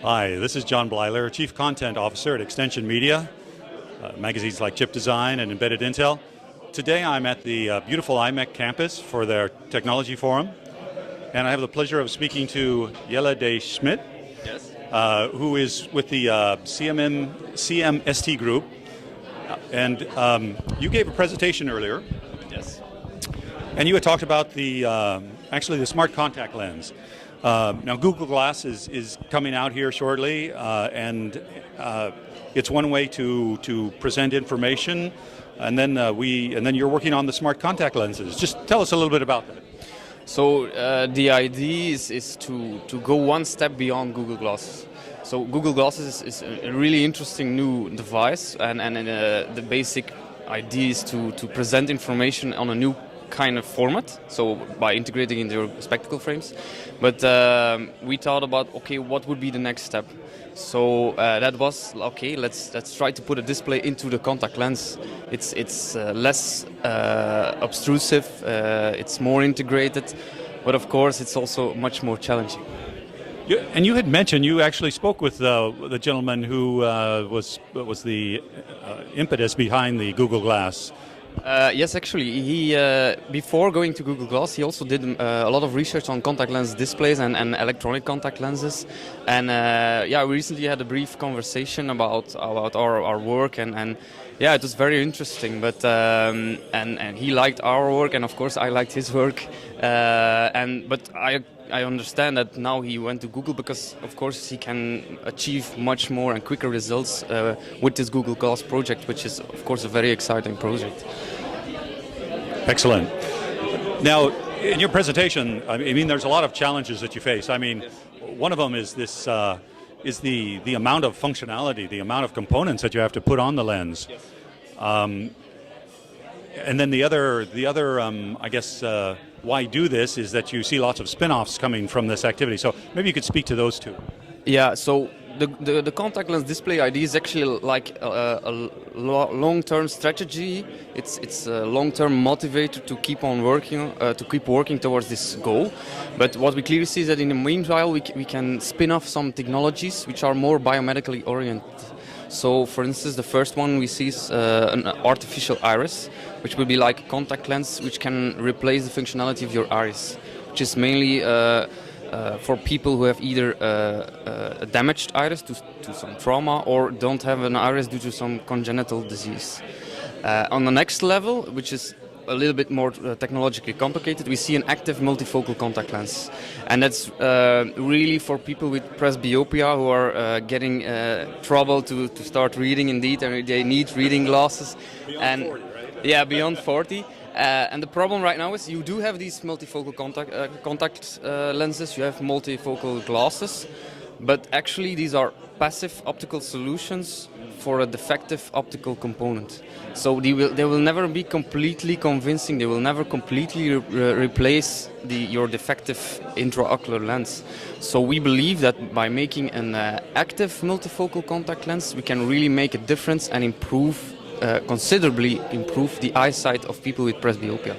Hi, this is John Blyler, Chief Content Officer at Extension Media, magazines like Chip Design and Embedded Intel. Today I'm at the beautiful Imec campus for their technology forum, and I have the pleasure of speaking to Jelle de Schmidt, Yes. who is with the CMST group. And you gave a presentation earlier. Yes. And you had talked about actually the smart contact lens. Now Google Glass is coming out here shortly, and it's one way to present information, and then you're working on the smart contact lenses. Just tell us a little bit about that. So the idea is to go one step beyond Google Glass. So Google Glass is a really interesting new device, and the basic idea is to present information on a new kind of format, so by integrating into your spectacle frames. But we thought about, okay, what would be the next step? So that was, okay, let's try to put a display into the contact lens. It's less obtrusive, it's more integrated, but of course it's also much more challenging. And you had mentioned you actually spoke with the gentleman who was the impetus behind the Google Glass. Yes, actually, he before going to Google Glass, he also did a lot of research on contact lens displays and electronic contact lenses. And we recently had a brief conversation about our work, and yeah, it was very interesting. But and he liked our work, and of course I liked his work. But I understand that now he went to Google because, of course, he can achieve much more and quicker results with this Google Glass project, which is, of course, a very exciting project. Excellent. Now, in your presentation, I mean, there's a lot of challenges that you face. I mean, one of them is this is the amount of functionality, the amount of components that you have to put on the lens. Yes. And then the other, I guess, why do this is that you see lots of spin-offs coming from this activity. So maybe you could speak to those two. Yeah, so the contact lens display idea is actually like a long-term strategy. It's a long-term motivator to keep on working, towards this goal. But what we clearly see is that in the meanwhile we can spin off some technologies which are more biomedically oriented. So, for instance, the first one we see is an artificial iris, which will be like a contact lens which can replace the functionality of your iris, which is mainly for people who have either a damaged iris to some trauma or don't have an iris due to some congenital disease. On the next level, which is a little bit more technologically complicated, we see an active multifocal contact lens, and that's really for people with presbyopia who are getting trouble to start reading. Indeed, and they need reading glasses. Beyond 40, right? Yeah, beyond 40. And the problem right now is you do have these multifocal contact lenses. You have multifocal glasses, but actually these are passive optical solutions for a defective optical component. So they will never be completely convincing. They will never completely replace your defective intraocular lens. So we believe that by making an active multifocal contact lens, we can really make a difference and considerably improve the eyesight of people with presbyopia.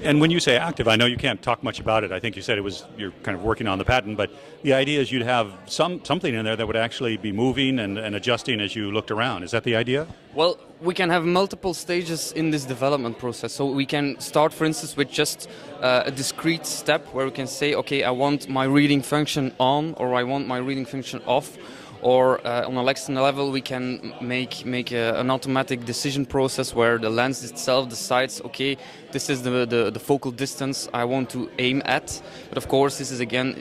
And when you say active, I know you can't talk much about it. I think you said you're kind of working on the patent, but the idea is you'd have something in there that would actually be moving and adjusting as you looked around. Is that the idea? Well, we can have multiple stages in this development process. So we can start, for instance, with just a discrete step where we can say, okay, I want my reading function on, or I want my reading function off. Or on a next level, we can make an automatic decision process where the lens itself decides, okay, this is the focal distance I want to aim at. But of course, this is again,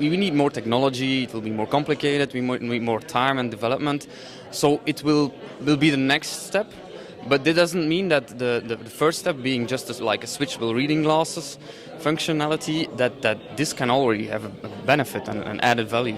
we need more technology. It will be more complicated. We need more time and development. So it will be the next step. But that doesn't mean that the first step being just like a switchable reading glasses functionality, that this can already have a benefit and an added value.